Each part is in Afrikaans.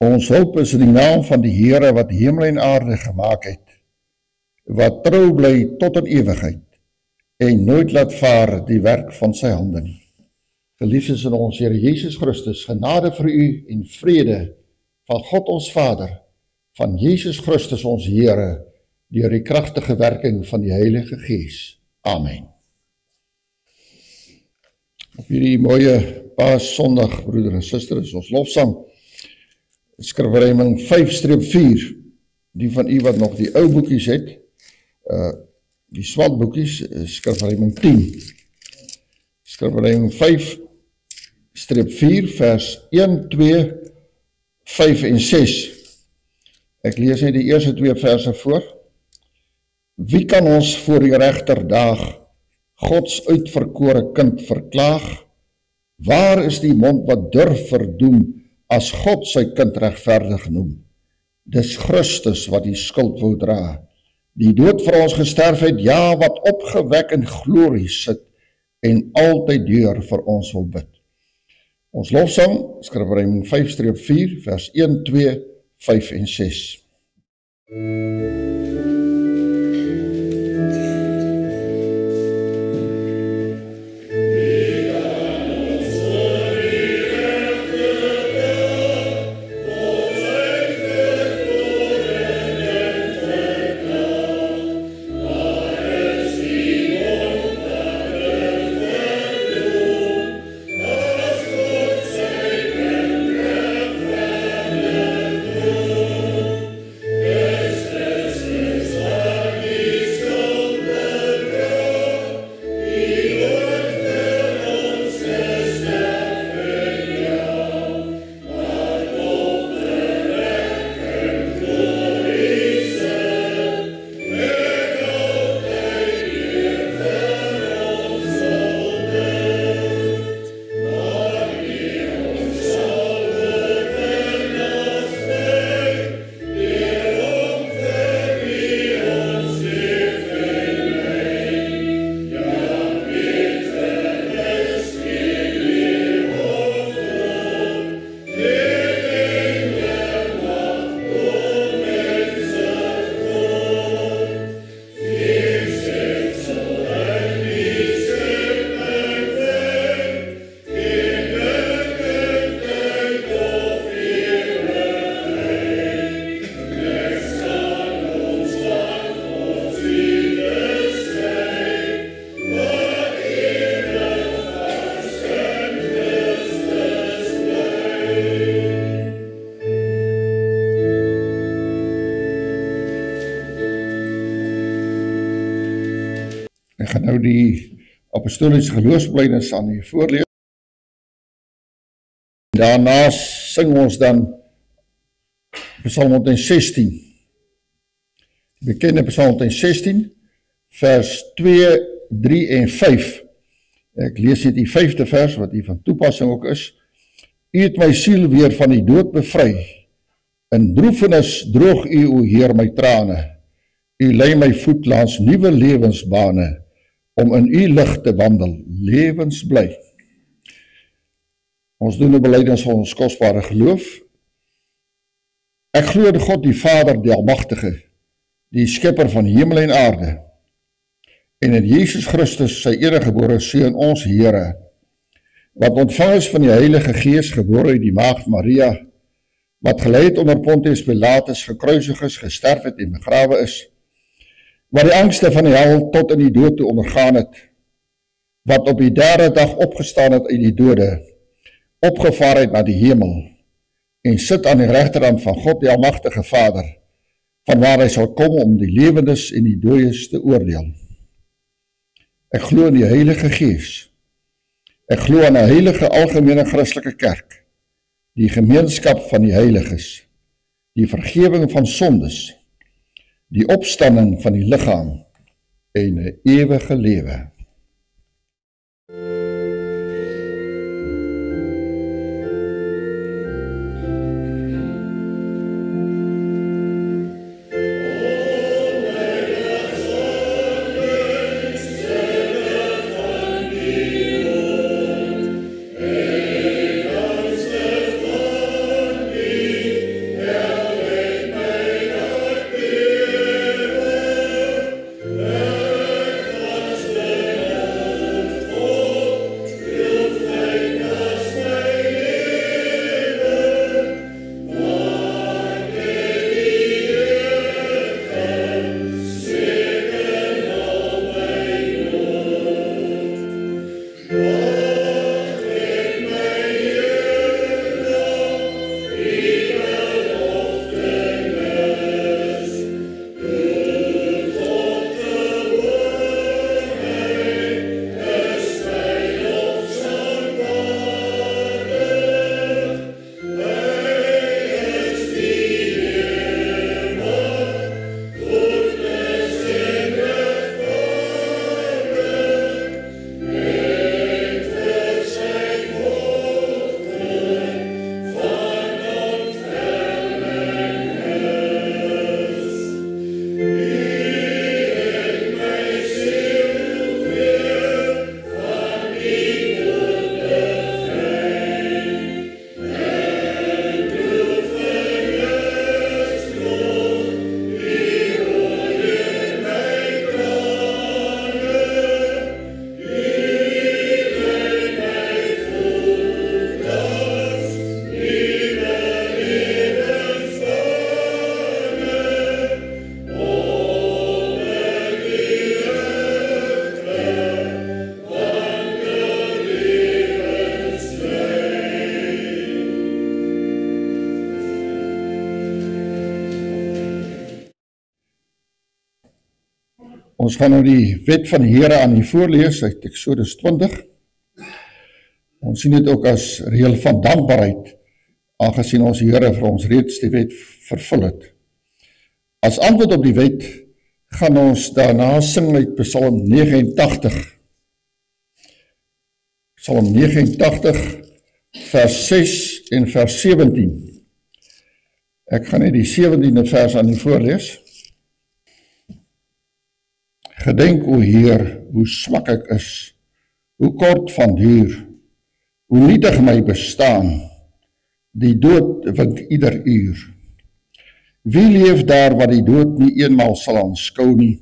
Ons hulp is in die naam van die Here wat hemel en aarde gemaak het, wat trou bly tot in ewigheid, en nooit laat vaar die werk van sy hande nie. Geliefdes in ons Here Jesus Christus, genade vir u en vrede van God ons Vader, van Jesus Christus ons Here, deur die kragtige werking van die Heilige Gees. Amen. Op hierdie mooie Paaszondag, broeder en suster, is ons lofsang, Skrifveryming 5-4, die van u wat nog die ou boekies het, die swart boekies, Skrifveryming 10. Skrifveryming 5-4, vers 1, 2, 5 en 6. Ek lees net die eerste 2 verse voor. Wie kan ons voor die regterdag Gods uitverkore kind verklaag? Waar is die mond wat durf verdoem as God sy kind regverdig noem? Dis Christus wat die skuld wou dra, die dood vir ons gesterf het, ja, wat opgewek in glorie sit en altyd deur vir ons wil bid. Ons lofsang, Skrifveryming 5-4, vers 1, 2, 5 en 6. Ek gaan nou die apostoliese geloofsbelijdenis aan u voorlees. Daarna sing ons dan Psalm 116. Bekende Psalm 116, vers 2, 3 en 5. Ek lees dit die 5de vers, wat die van toepassing ook is. U het my siel weer van die dood bevry. In droefenis droog u, o Heer, my trane. U lei my voet langs nuwe lewensbane, om in u lig te wandel, lewensbly. Ons doen 'n belydenis van ons kosbare geloof. Ek glo in God die Vader, die Almagtige, die skepper van hemel en aarde, en in Jesus Christus, sy eniggebore Seun, ons Here, wat ontvang is van die Heilige Gees, gebore uit die Maagd Maria, wat gelei onder Pontius Pilatus, gekruisig is, gesterf het en begrawe is, wat die angste van die hel tot in die dood toe ondergaan het, wat op die 3de dag opgestaan het uit die dode, opgevaar het na die hemel, en sit aan die regterhand van God die Almagtige Vader, vanwaar hy sal kom om die lewendes en die dooies te oordeel. Ek glo in die Heilige Gees. Ek glo aan 'n heilige algemene Christelike kerk, die gemeenskap van die heiliges, die vergewing van sondes, die opstanding van die liggaam en 'n ewige lewe. Ons gaan nou die wet van die Here aan u voorlees uit Eksodus 20. Ons sien dit ook as reël van dankbaarheid, aangesien ons Here vir ons reeds die wet vervul het. As antwoord op die wet gaan ons daarna sing uit Psalm 89. Psalm 89, vers 6 en vers 17. Ek gaan net die 17de vers aan u voorlees. Gedenk, o Heer, hoe swak ek is, hoe kort van duur, hoe nietig my bestaan, die dood wink ieder uur. Wie leef daar wat die dood nie eenmaal sal aanskou nie,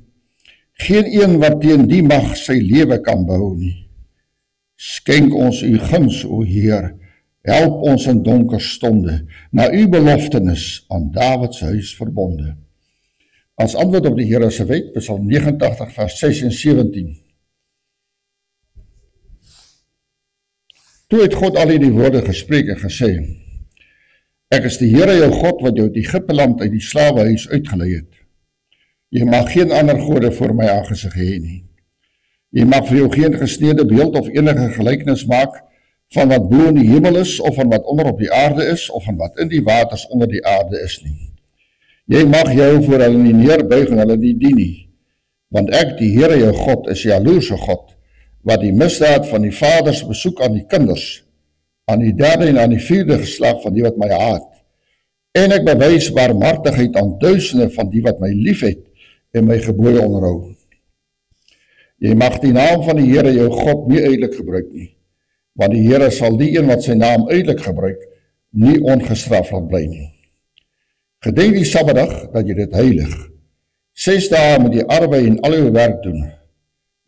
geen een wat teen die mag sy lewe kan behou nie. Skenk ons u guns, o Heer, help ons in donker stonde, na u beloftenis aan Davids huis verbonde. As antwoord op die Here se wet, Psalm 89 vers 6 en 17. Toe het God al hierdie woorde gespreek en gesê, ek is die Here jou God wat jou uit Egipteland uit die slawehuis uitgelei het. Jy mag geen ander gode voor my aangesig hê nie. Jy mag vir jou geen gesneede beeld of enige gelykenis maak van wat bo in die hemel is, of van wat onder op die aarde is, of van wat in die waters onder die aarde is nie. Jy mag jou voor hulle nie neerbuig en hulle nie dien nie, want ek, die Here jou God, is jaloerse God, wat die misdaad van die vaders besoek aan die kinders, aan die derde en aan die vierde geslag van die wat my haat. En ek bewys barmhartigheid aan duisende van die wat my liefhet en my gebooie onderhou. Jy mag die naam van die Here jou God nie uitelik gebruik nie, want die Here sal die een wat sy naam uitelik gebruik, nie ongestraf laat bly nie. Gedenk die Sabbatdag dat jy dit heilig. 6 dae moet jy arbei en al jou werk doen,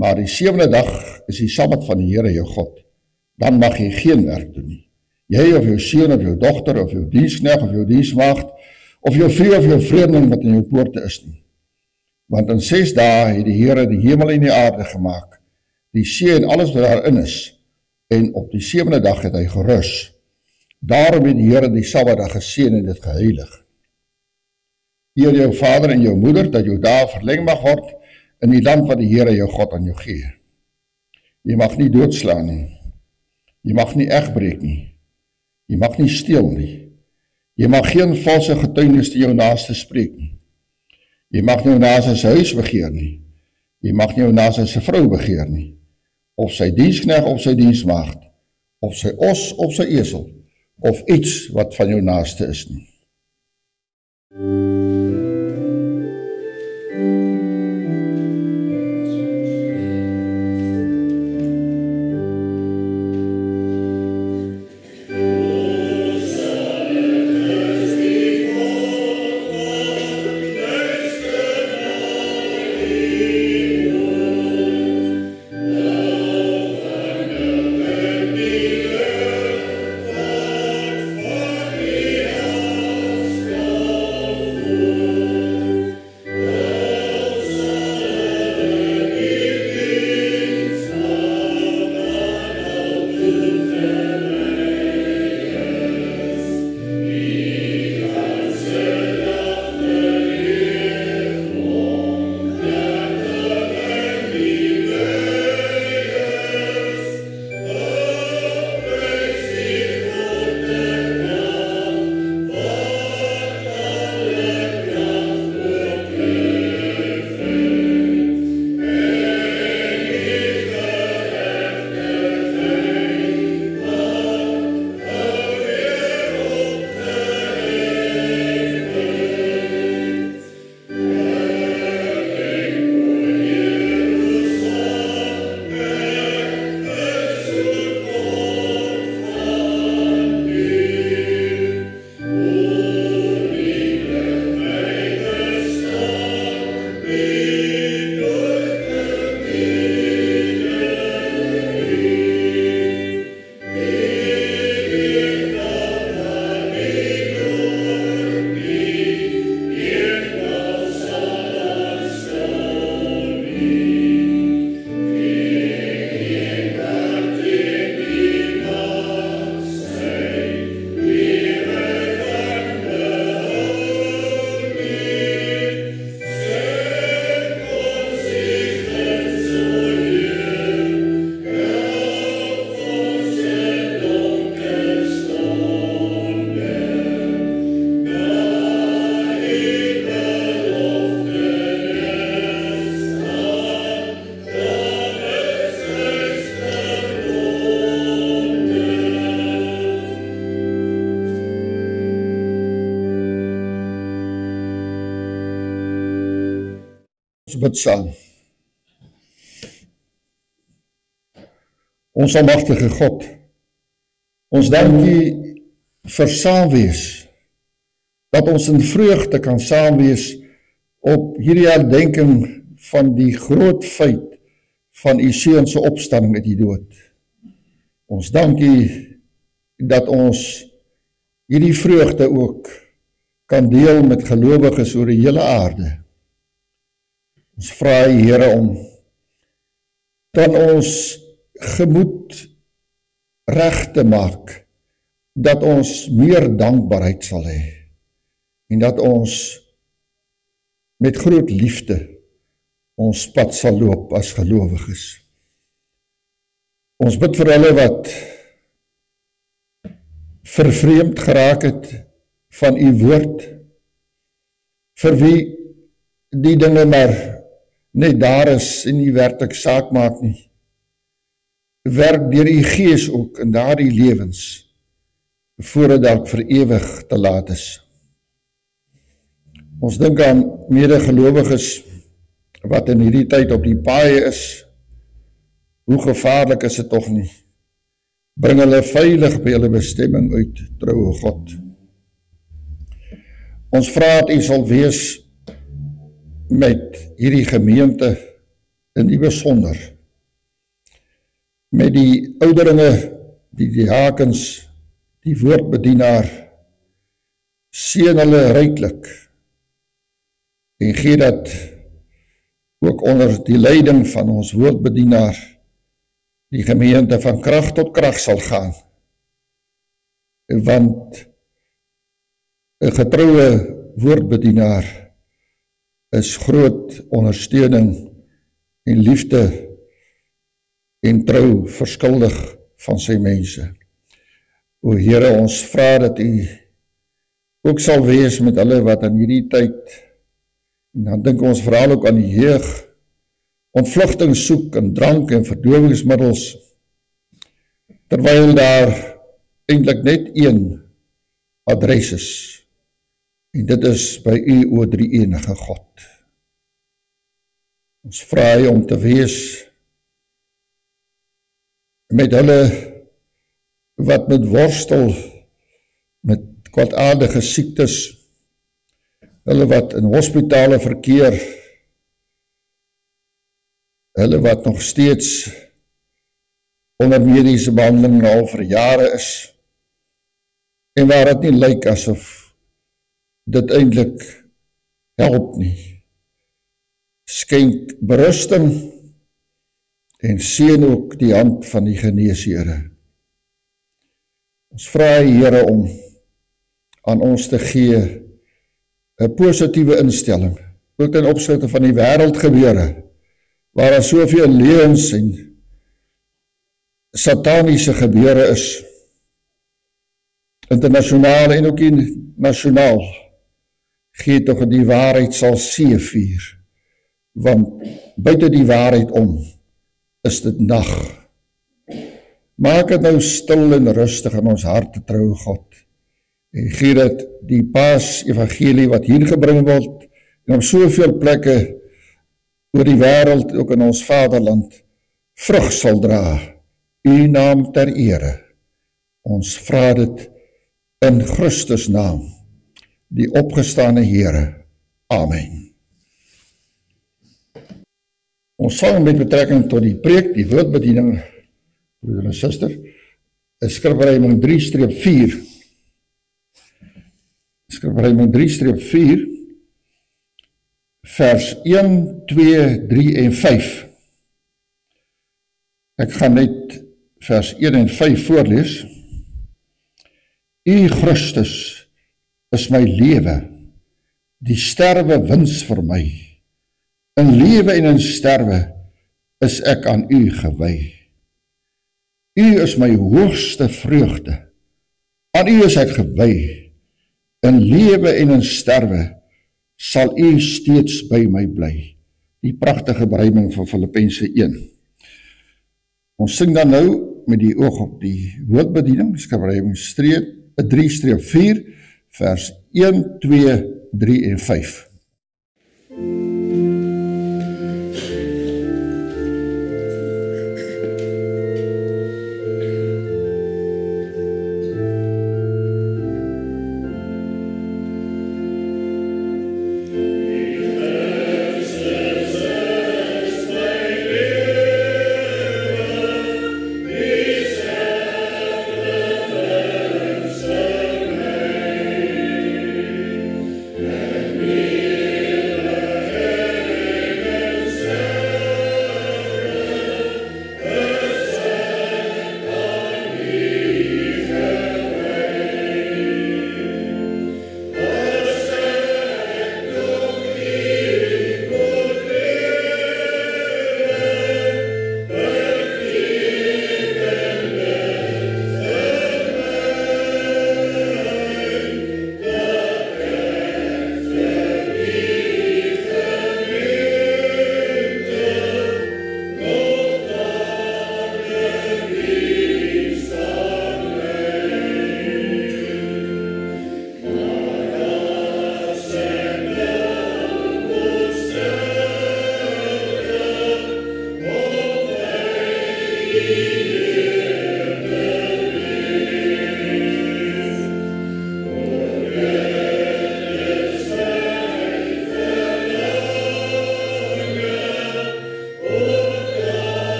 maar die 7de dag is die Sabbat van die Here jou God. Dan mag jy geen werk doen nie. Jy of jou seun of jou dogter of jou diensknegt of jou diensmaagd of jou vrye of jou vreemdeling wat in jou poorte is nie. Want in 6 dae het die Here die hemel en die aarde gemaak, die see en alles wat daarin is, en op die 7de dag het hy gerus. Daarom het die Here die Sabbatdag geseën en dit geheilig. Eer jou vader en jou moeder, dat jou dae verleng mag word in die land wat die Here jou God aan jou gee. Jy mag nie doodslaan nie. Jy mag nie egbreek nie. Jy mag nie steel nie. Jy mag geen valse getuienis te jou naaste spreek nie. Jy mag nie jou naaste se huis begeer nie. Jy mag nie jou naaste se vrou begeer nie. Of sy diensknegt of sy diensmaagd, of sy os of sy esel, of iets wat van jou naaste is nie. Ons bid saam. Ons almagtige God, ons dank U vir saamwees, dat ons in vreugde kan saamwees op hierdie herdenking van die groot feit van U Seun se opstanding uit die dood. Ons dank U dat ons hierdie vreugde ook kan deel met gelowiges oor die hele aarde. Ons vra U, Here, om dan ons gemoed reg te maak, dat ons meer dankbaarheid sal hê, en dat ons met groot liefde ons pad sal loop as gelowiges. Ons bid vir hulle wat vervreemd geraak het van U woord, vir wie die dinge maar net daar is en nie werklik saak maak nie. Werk deur U Gees ook in daardie lewens, voor dit dalk vir ewig te laat is. Ons dink aan medegelowiges wat in hierdie tyd op die paaie is. Hoe gevaarlik is dit tog nie? Bring hulle veilig by hulle bestemming uit, troue God. Ons vra dat U sal wees met hierdie gemeente in die besonder, met die ouderlinge, die diakens, die woordbedienaar, seën hulle ryklik, en gee dat ook onder die leiding van ons woordbedienaar, die gemeente van krag tot krag sal gaan, want 'n getroue woordbedienaar is groot ondersteuning en liefde en trou verskuldig van sy mense. O Here, ons vra dat U ook sal wees met hulle wat in hierdie tyd, en dan dink ons veral ook aan die jeug, ontvlugting soek in drank en verdowingsmiddels, terwyl daar eintlik net een adres is, en dit is by U, o drie-enige God. Ons vra U om te wees met hulle wat met worstel, met kwaadaardige siektes, hulle wat in hospitale verkeer, hulle wat nog steeds onder mediese behandeling al vir jare is, en waar het nie lyk asof dit eintlik help nie. Skenk berusting en seën ook die hand van die geneesheere. Ons vra U, Here, om aan ons te gee 'n positiewe instelling, ook ten opsigte van die wêreldgebeure, waar daar soveel leuns en sataniese gebeure is, internasionaal en ook nasionaal. Gee tog dat die waarheid sal seëvier, want buite die waarheid om is dit nag. Maak dit nou stil en rustig in ons harte, troue God, en gee dat die Paas-evangelie wat hier gebring word, en op soveel plekke oor die wêreld, ook in ons vaderland, vrug sal dra, U naam ter ere. Ons vra dit in Christus naam, die opgestane Here. Amen. Ons sal met betrekking tot die preek, die woordbediening, broeder en suster, is Skrifbereiding 3-4. Skrifbereiding 3-4, vers 1, 2, 3 en 5. Ek gaan net vers 1 en 5 voorlees. U Christus is my lewe, die sterwe wins vir my. In lewe en in sterwe is ek aan U gewy. U is my hoogste vreugde, aan U is ek gewy. In lewe en in sterwe sal U steeds by my bly. Die pragtige bereiding van Filippense 1. Ons sing dan nou met die oog op die woordbediening, Skrifbereiding 3-4, vers 1, 2, 3 en 5.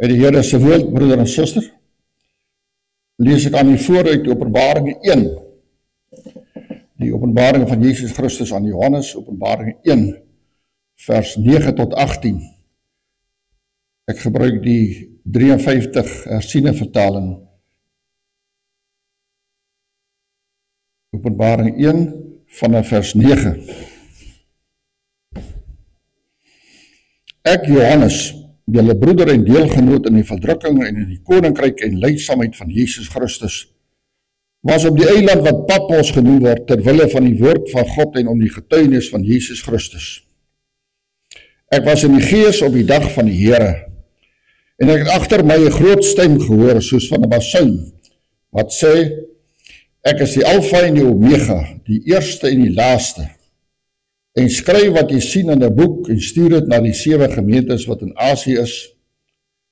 Uit die Here se woord, broeder en suster, lees ek aan u voor uit Openbaring 1. Die openbaring van Jesus Christus aan Johannes, Openbaring 1, vers 9 tot 18. Ek gebruik die 53 hersiene vertaling. Openbaring 1 vanaf vers 9. Ek, Johannes, julle broeder en deelgenoot in die verdrukking en in die koninkryk en lydsaamheid van Jesus Christus, was op die eiland wat Patmos genoem word, ter wille van die woord van God en om die getuienis van Jesus Christus. Ek was in die gees op die dag van die Here, en ek het agter my 'n groot stem gehoor, soos van 'n basuin, wat sê, ek is die Alfa en die Omega, die eerste en die laaste. En skryf wat jy sien in 'n boek en stuur dit na die 7 gemeentes wat in Asië is,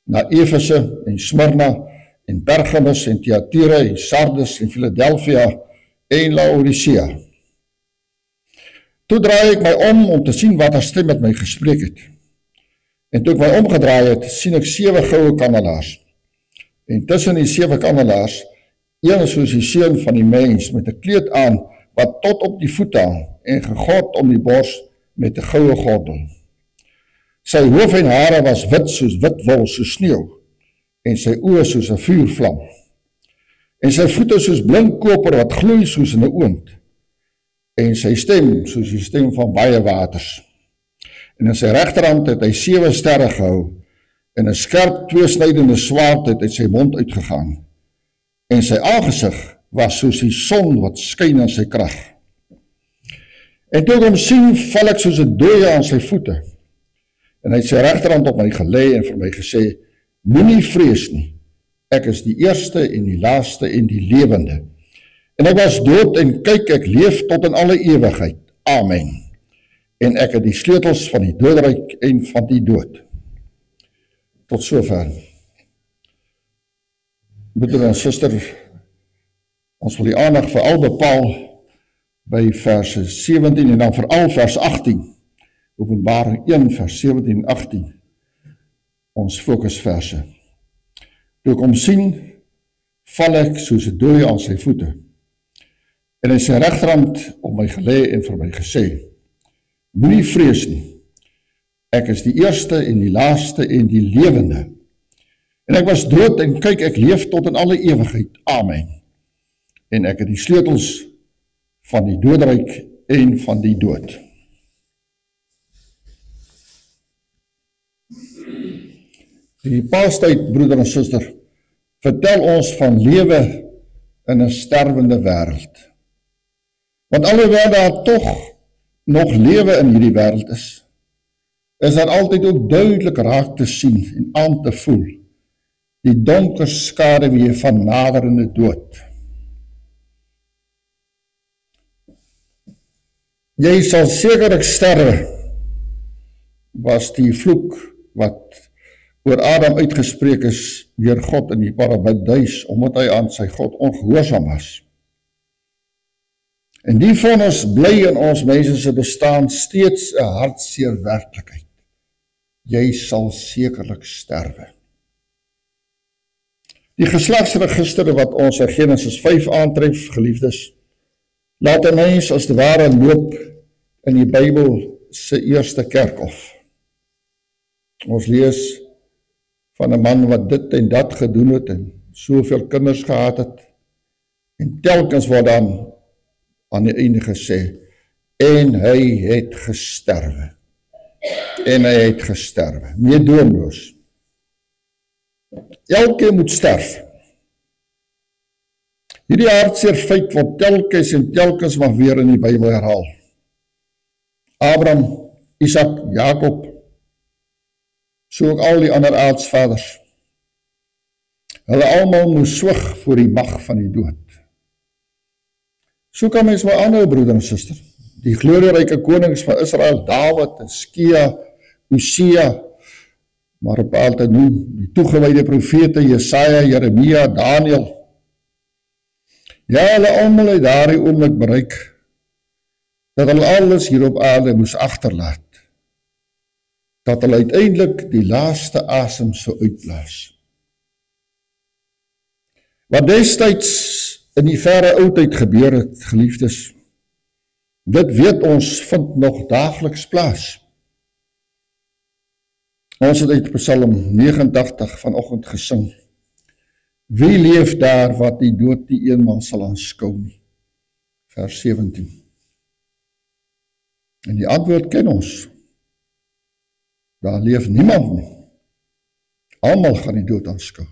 na Efese en Smyrna en Pergamus en Thyatira en Sardes en Philadelphia en Laodicea. Toe draai ek my om te sien wat 'n stem met my gespreek het. En toe ek my omgedraai het, sien ek 7 goue kandelaars. En tussen die 7 kandelaars, een soos die seun van die mens met 'n kleed aan wat tot op die voete hang en gegord om die bors met 'n goue gordel. Sy hoof en hare was wit soos wit wol, soos sneeu, en sy oë soos 'n vuurvlam. En sy voete soos blink koper wat gloei soos in 'n oond. En sy stem soos die stem van baie waters. En in sy regterhand het hy 7 sterre gehou, en 'n skerp tweesnydende swaard het uit sy mond uitgegaan. En sy aangesig was soos die son wat skyn in sy krag. En toe ek hom sien, val ek soos 'n dooie aan sy voete. En hy het sy regterhand op my gelê en vir my gesê, moenie vrees nie, ek is die eerste en die laaste en die lewende. En ek was dood en kyk, ek leef tot in alle ewigheid. Amen. En ek het die sleutels van die doodryk en van die dood. Tot sover. Broeder en suster, ons wil die aandag veral bepaal by verse 17 en dan veral vers 18. Openbaring 1 vers 17 en 18. Ons fokusverse. Toe ek hom sien, val ek soos 'n dooie aan sy voete. En hy sy regterhand op my gelê en vir my gesê, moenie vrees nie, ek is die eerste en die laaste en die lewende. En ek was dood en kyk, ek leef tot in alle ewigheid. Amen. En ek het die sleutels van die doodryk en van die dood. Die Paastyd, broeder en suster, vertel ons van lewe in 'n sterwende wêreld. Want alhoewel daar tog nog lewe in hierdie wêreld is daar altyd ook duidelik raak te sien en aan te voel die donker skaduwee van naderende dood. Jy sal sekerlik sterwe, was die vloek wat oor Adam uitgespreek is deur God in die paradys, omdat hy aan sy God ongehoorsaam was. En die vonnis bly in ons mense se bestaan steeds 'n hartseer werklikheid. Jy sal sekerlik sterwe. Die geslagsregister wat ons in Genesis 5 aantref, geliefdes, laat 'n mens as die ware loop in die Bybel se eerste kerkhof. Ons lees van 'n man wat dit en dat gedoen het en soveel kinders gehad het, en telkens word dan aan die einde gesê, en hy het gesterwe. En hy het gesterwe, meedoenloos. Elkeen moet sterf. Hierdie hartseer feit word telkens en telkens maar weer in die Bybel herhaal. Abraham, Isak, Jakob, so ook al die ander aardsvaders. Hulle almal moes swig voor die mag van die dood. So kan mens maar aanhou, broeder en suster. Die glorieryke konings van Israel, Dawid, Hiskia, Hosea, maar op altyd noem, die toegewyde profete, Jesaja, Jeremia, Daniel. Ja, hulle almal het daardie oomblik bereik, dat hulle alles hier op aarde moes agterlaat. dat hulle uiteindelik die laaste asem sou uitblaas. Wat destyds in die verre oudheid gebeur het, geliefdes, dit weet ons vind nog daagliks plaas. Ons het uit Psalm 89 vanoggend gesing. Wie leef daar wat die dood nie eenmaal sal aanskou nie? Vers 17. En die antwoord ken ons. Daar leef niemand nie. Almal gaan die dood aanskou.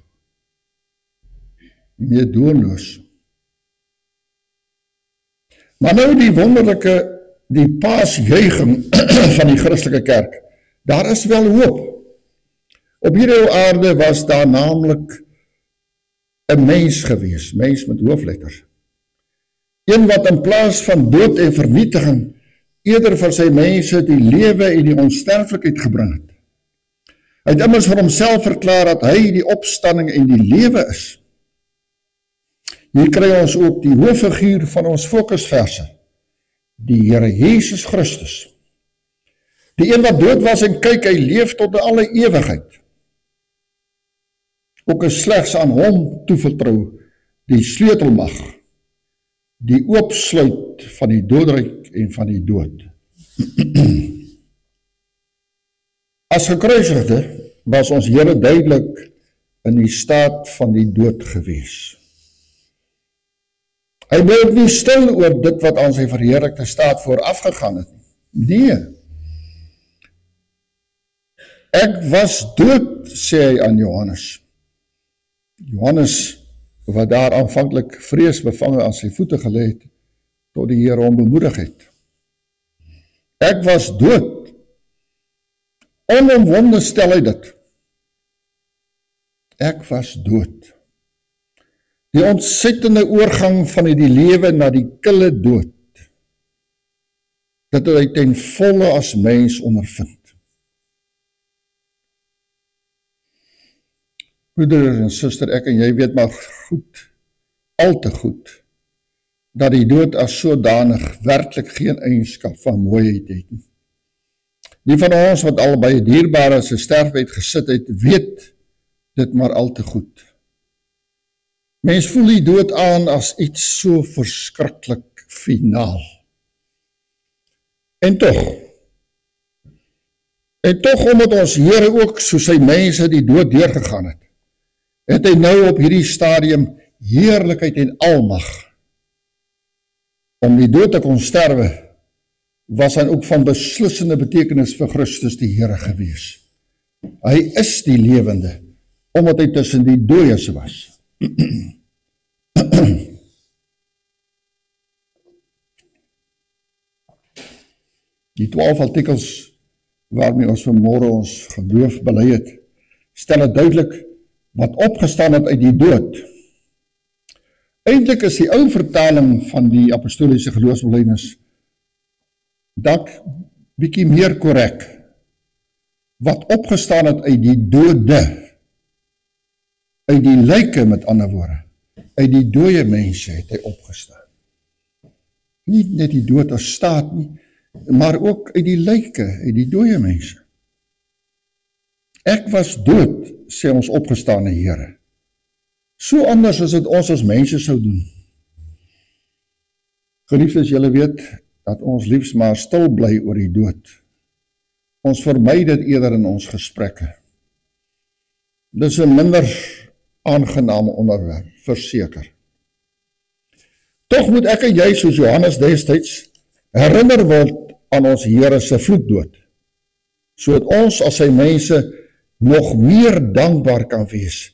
Meedoenloos. Maar nou die wonderlike, die paasjuiging van die Christelike kerk. Daar is wel hoop. Op hierdie aarde was daar naamlik 'n mens gewees, mens met hoofletter. Een wat in plaas van dood en vernietiging eerder vir sy mense die lewe en die onsterflikheid gebring het. Hy het immers vir homself verklaar dat hy die opstanding en die lewe is. Hier kry ons ook die hooffiguur van ons fokusverse, die Here Jesus Christus. Die een wat dood was en kyk, hy leef tot in alle ewigheid. Ook is slegs aan hom toevertrou die sleutelmag, die oopsluit van die doodryk en van die dood. As gekruisigde was ons Here duidelik in die staat van die dood gewees. Hy bly ook nie stil oor dit wat aan sy verheerlikte staat voorafgegaan het. Nee. Ek was dood, sê hy aan Johannes. Johannes, wat daar aanvanklik vreesbevange aan sy voete gelê het, tot die Here hom bemoedig het. Ek was dood. Onomwonde stel hy dit. Ek was dood. Die ontsettende oorgang van die lewe na die kille dood, dat hy ten volle as mens ondervind. Broeder en suster, ek en jy weet maar goed, al te goed, dat die dood as sodanig werklik geen eienskap van mooiheid het nie. Die van ons wat al by 'n dierbare se sterfbed gesit het, weet dit maar al te goed. Mens voel die dood aan as iets so verskriklik finaal. En toch, omdat ons Here ook soos sy mense die dood deurgegaan het hy nou op hierdie stadium heerlikheid en almag. Om die dood te kon sterwe, was hy ook van beslissende betekenis vir Christus die Here gewees. Hy is die lewende, omdat hy tussen die dooies was. Die 12 artikels waarmee ons vanmôre ons geloof bely het, stel het duidelik wat opgestaan het uit die dood. Eintlik is die ou vertaling van die apostoliese geloofsbelijdenis dalk bietjie meer korrek. Wat opgestaan het uit die dode, uit die lyke met ander woorde, uit die dooie mense het hy opgestaan. Nie net die dood as staat nie, maar ook uit die lyke, uit die dooie mense. Ek was dood, sê ons opgestane Here. So anders as dit ons as mense sou doen. Geliefdes, julle weet dat ons liefs maar stil bly oor die dood. Ons vermy dit eerder in ons gesprekke. Dis 'n minder aangename onderwerp, verseker. Tog moet ek en jy, soos Johannes destyds, herinner word aan ons Here se vloekdood, sodat ons as sy mense nog meer dankbaar kan wees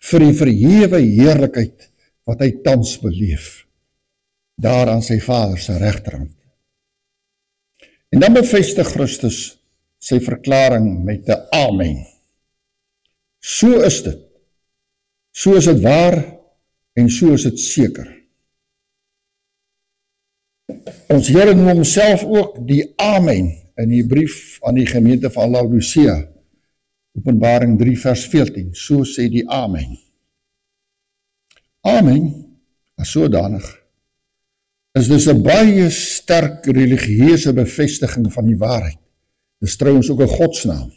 vir die verhewe heerlikheid wat hy tans beleef, daar aan sy Vader se regterhand. En dan bevestig Christus sy verklaring met 'n amen. So is dit. So is dit waar en so is dit seker. Ons Here noem homself ook die amen in die brief aan die gemeente van Laodicea, Openbaring 3 vers 14, so sê die amen. Amen, as sodanig, is dus 'n baie sterk religieuse bevestiging van die waarheid. Dis trouwens ook 'n godsnaam.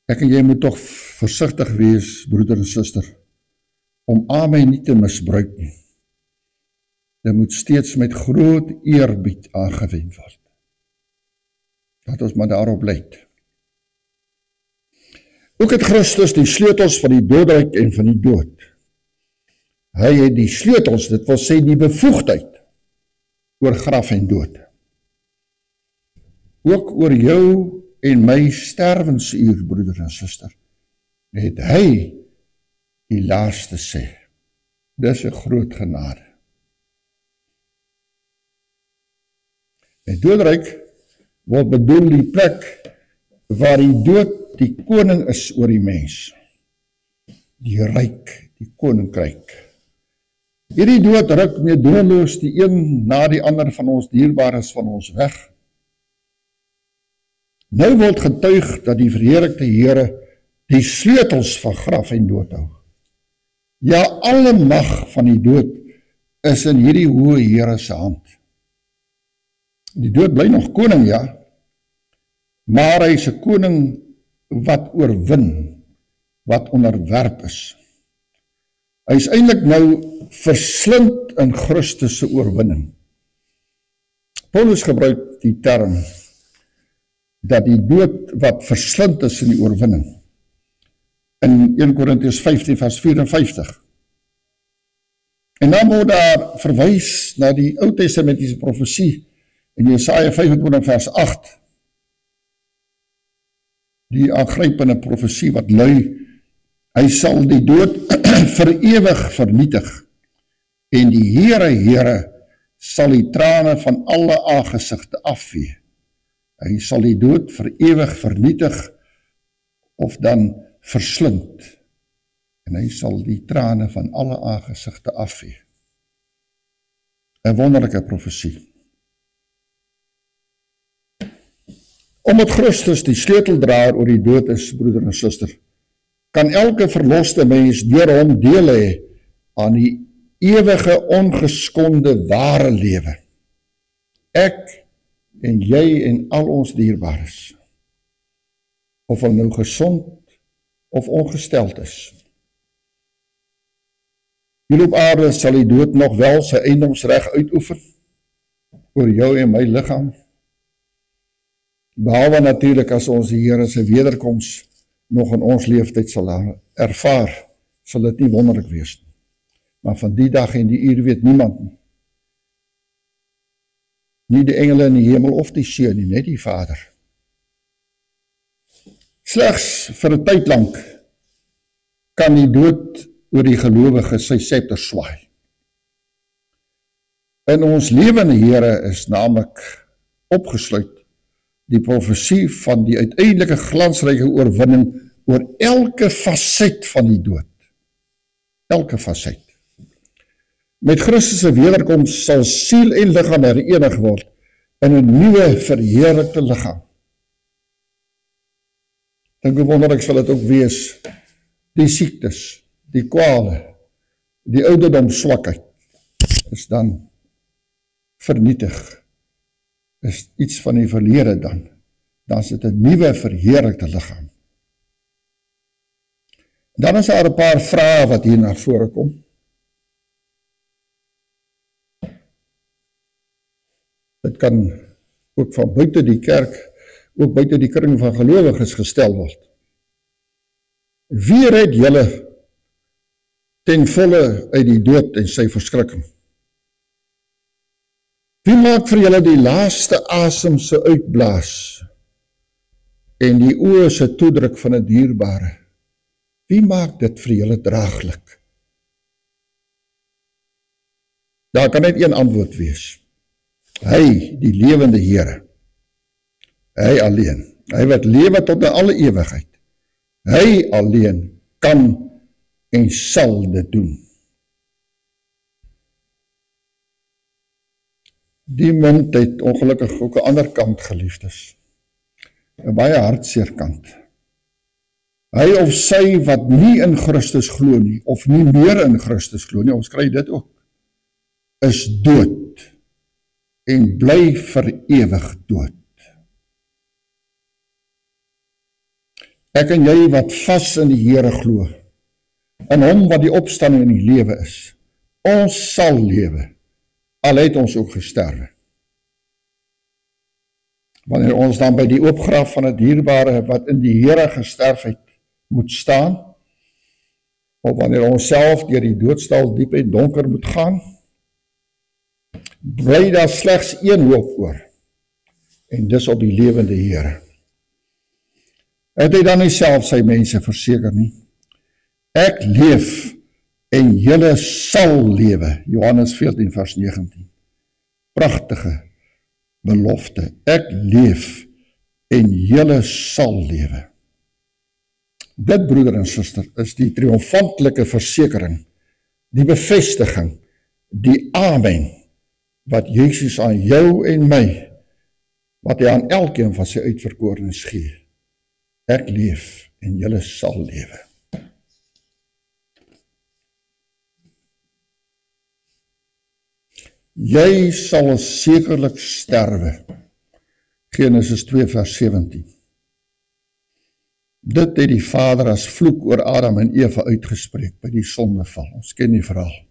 Ek en jy moet toch versigtig wees, broeder en suster, om amen nie te misbruik nie. Dit moet steeds met groot eerbied aangewend word. Laat ons maar daarop let. Ook het Christus die sleutels van die doodryk en van die dood. Hy het die sleutels, dit wil sê die bevoegdheid, oor graf en dood. Ook oor jou en my sterwensuur, broeder en suster, het hy die laaste sê. Dis 'n groot genade. Die doodryk word bedoel die plek waar die dood die koning is oor die mens. Die ryk, die koninkryk. Hierdie dood ruk meedoenloos die een na die ander van ons dierbares van ons weg. Nou word getuig dat die verheerlikte Here die sleutels van graf en dood hou. Ja, alle mag van die dood is in hierdie hoë Here se hand. Die dood bly nog koning, ja, maar hy is 'n koning wat oorwin, wat onderwerp is. Hy is eintlik nou verslind in Christus se oorwinning. Paulus gebruik die term dat die dood wat verslind is in die oorwinning. In 1 Korintiërs 15 vers 54. En dan word daar verwys na die Ou Testamentiese profesie in Jesaja 25 vers 8. Die aangrypende profesie wat lui, hy sal die dood vir ewig vernietig en die Here sal die trane van alle aangesigte afvee. Hy sal die dood vir ewig vernietig of dan verslind en hy sal die trane van alle aangesigte afvee. 'n wonderlike profesie. Omdat Christus die sleuteldraer oor die dood is, broeder en suster, kan elke verloste mens deur hom deel hê aan die ewige, ongeskonde, ware lewe. Ek en jy en al ons dierbares, of hulle nou gesond of ongesteld is. Hier op aarde sal die dood nog wel sy eiendomsreg uitoefen oor jou en my liggaam, behalwe natuurlik as ons die Here se wederkoms nog in ons leeftyd sal ervaar, sal dit nie wonderlik wees nie. Maar van die dag en die uur weet niemand nie. Nie die engele in die hemel of die seun nie, net die Vader. Slegs vir 'n tyd lank kan die dood oor die gelowige sy scepter swaai. In ons lewende Here is naamlik opgesluit die profesie van die uiteindelike glansryke oorwinning oor elke faset van die dood. Elke faset. Met Christus se wederkoms sal siel en liggaam herenig word in 'n nuwe verheerlikte liggaam. Dink hoe wonderlik sal dit ook wees, die siektes, die kwale, die ouderdom swakheid is dan vernietig, is iets van die verlede dan is dit 'n nuwe verheerlikte liggaam. Dan is daar 'n paar vrae wat hier na vore kom. Dit kan ook van buite die kerk, ook buite die kring van gelowiges gestel word. Wie red julle ten volle uit die dood en sy verskrikking? Wie maak vir julle die laaste asem se uitblaas en die oë se toedruk van 'n dierbare? Wie maak dit vir julle draaglik? Daar kan net een antwoord wees. Hy, die lewende Here. Hy alleen. Hy wat lewe tot in alle ewigheid. Hy alleen kan en sal dit doen. Die munt het ongelukkig ook 'n ander kant, geliefdes. 'n baie hartseer kant. Hy of sy wat nie in Christus glo nie, of nie meer in Christus glo nie, ons kry dit ook, is dood en bly vir ewig dood. Ek en jy wat vas in die Here glo, in hom wat die opstanding in die lewe is, ons sal lewe, al het ons ook gesterwe. Wanneer ons dan by die oopgraf van 'n dierbare wat in die Here gesterf het, moet staan, of wanneer ons self deur die doodstal diep en donker moet gaan, bly daar slegs een hoop oor, en dis op die lewende Here. Het hy dan nie self sy mense verseker nie? Ek leef en julle sal lewe, Johannes 14 vers 19. Pragtige belofte, ek leef en julle sal lewe. Dit, broeder en suster, is die triomfantelike versekering, die bevestiging, die amen, wat Jesus aan jou en my, wat hy aan elkeen van sy uitverkorenes gee. Ek leef en julle sal lewe. Jy sal sekerlik sterwe. Genesis 2 vers 17. Dit het die Vader as vloek oor Adam en Eva uitgespreek by die sondeval. Ons ken die verhaal.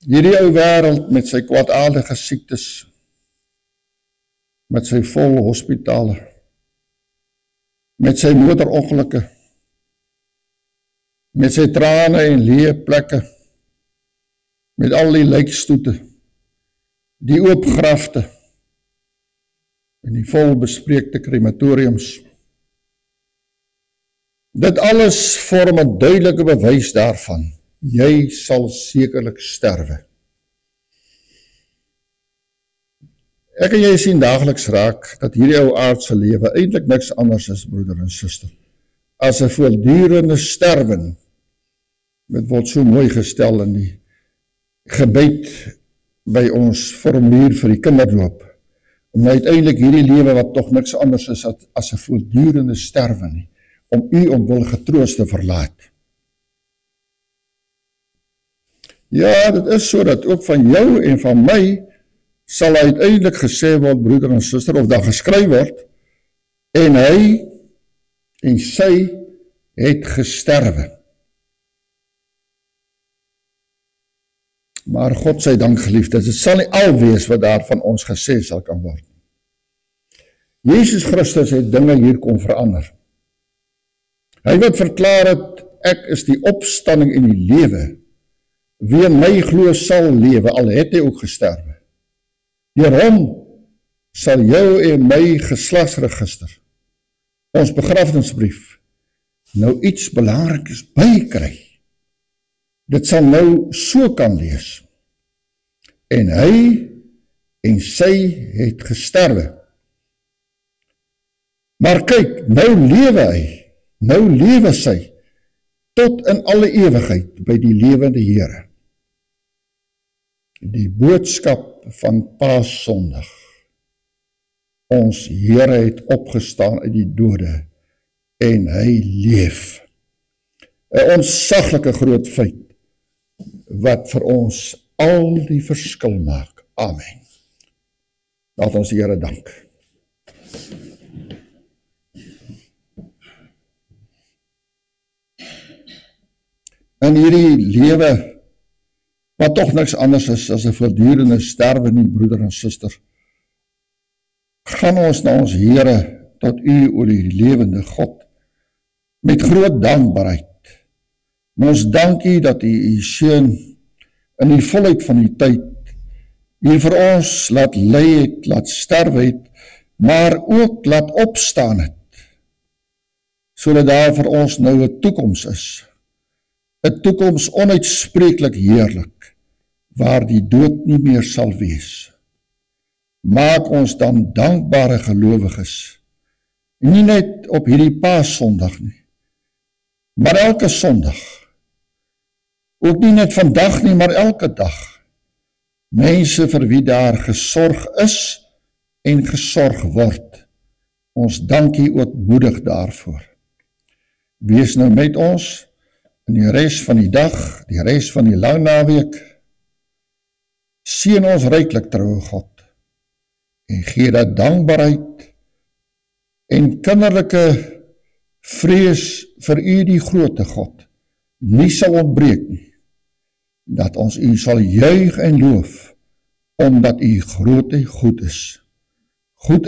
Hierdie ou wêreld met sy kwaadaardige siektes, met sy vol hospitale, met sy motorongelukke, met sy trane en leë plekke, met al die lijkstoete, die oop grafte, en die vol bespreekte crematoriums. Dit alles vorm 'n duidelike bewys daarvan. Jy sal sekerlik sterwe. Ek en jy sien daagliks raak dat hierdie ou aardse lewe eintlik niks anders is, broeder en suster, as 'n voortdurende sterwen. Dit word so mooi gestel in die gebed by ons formulier vir die kinderloop, om uiteindelik hierdie lewe wat toch niks anders is as 'n voortdurende sterwe nie, om u onwillige troos te verlaat. Ja, dit is so dat ook van jou en van my sal uiteindelik gesê word, broeder en suster, of daar geskryf word, en hy en sy het gesterwe. Maar God sy dank geliefdes, dit sal nie al wees wat daar van ons gesê sal kan word. Jesus Christus het dinge hier kom verander. Hy wat verklaar het, ek is die opstanding en die lewe. Wie in my glo sal lewe, al het hy ook gesterwe. Deur hom sal jou en my geslagsregister, ons begrafnisbrief, nou iets belangriks bykry. Dit sal nou so kan lees. En hy en sy het gesterwe. Maar kyk, nou lewe hy, nou lewe sy, tot in alle ewigheid by die lewende Here. Die boodskap van Paaszondag. Ons Here het opgestaan uit die dode en hy leef. 'n Ontsaglike groot feit wat vir ons al die verskil maak. Amen. Laat ons die Here dank. In hierdie lewe, wat toch niks anders is as 'n voortdurende sterwe nie, broeder en suster, gaan ons na ons Here, tot u, o die lewende God, met groot dankbaarheid. En ons dank u dat u seun in die volheid van die tyd hier vir ons laat ly het, laat sterwe het, maar ook laat opstaan het, sodat daar vir ons nou 'n toekoms is. 'n toekoms onuitspreeklik heerlik, waar die dood nie meer sal wees. Maak ons dan dankbare gelowiges, nie net op hierdie Paaszondag nie, maar elke Sondag, ook nie net vandag nie, maar elke dag, mense vir wie daar gesorg is en gesorg word. Ons dank u ootmoedig daarvoor. Wees nou met ons in die res van die dag, die res van die lang naweek. Seën ons ryklik, troue God, en gee dat dankbaarheid en kinderlike vrees vir u die groote God nie sal ontbreek nie, dat ons u sal juig en loof, omdat u groot en goed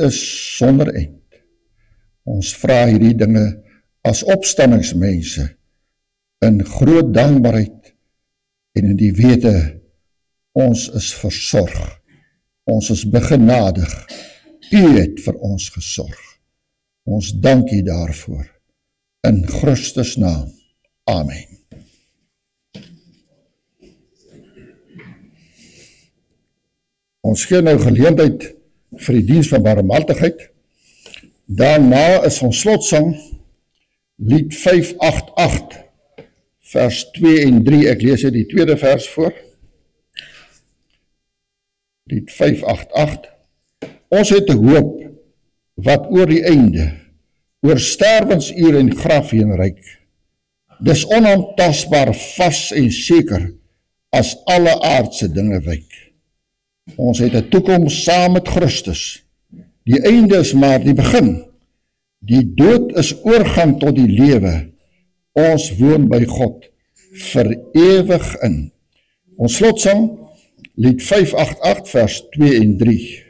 is sonder eind. Ons vra hierdie dinge as opstandingsmense, in groot dankbaarheid en in die wete, ons is versorg, ons is begenadig, u het vir ons gesorg. Ons dank u daarvoor, in Christus naam, amen. Ons gee nou geleentheid vir die diens van barmhartigheid. Daarna is ons slotsang, lied 588, vers 2 en 3, ek lees die tweede vers voor. Lied 588, ons het 'n hoop, wat oor die einde, oor sterwensuur en graf heen reik. Dis onaantastbaar, vas en seker, as alle aardse dinge wyk. Ons het 'n toekoms saam met Christus. Die einde is maar die begin. Die dood is oorgang tot die lewe. Ons woon by God vir ewig in. Ons slotsang, lied 588, vers 2 en 3.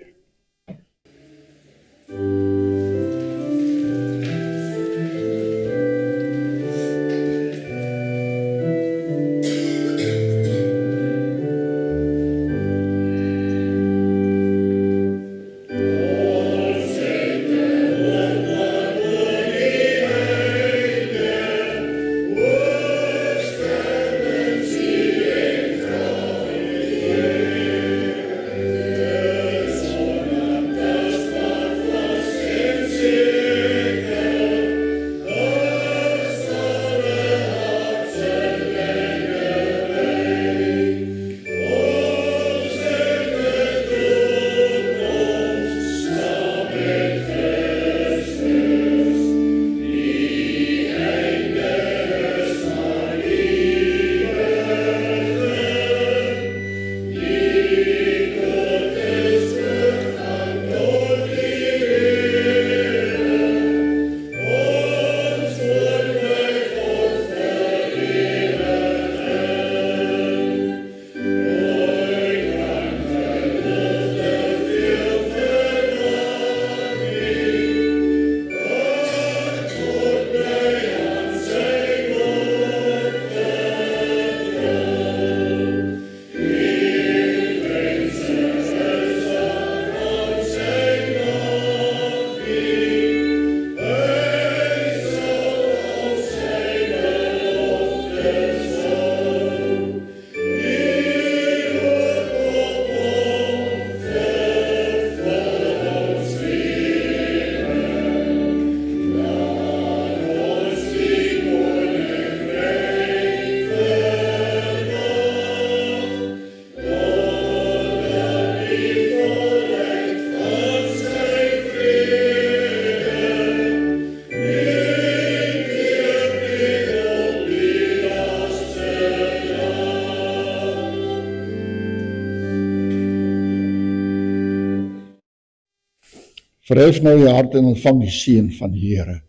Verhef nou je hart en ontvang die seën van die Here.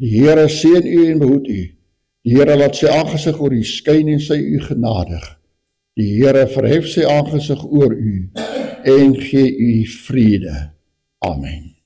Die Here seën u en behoed u. Die Here laat sy aangesig oor u skyn en sy u genadig. Die Here verhef sy aangesig oor u en gee u vrede. Amen.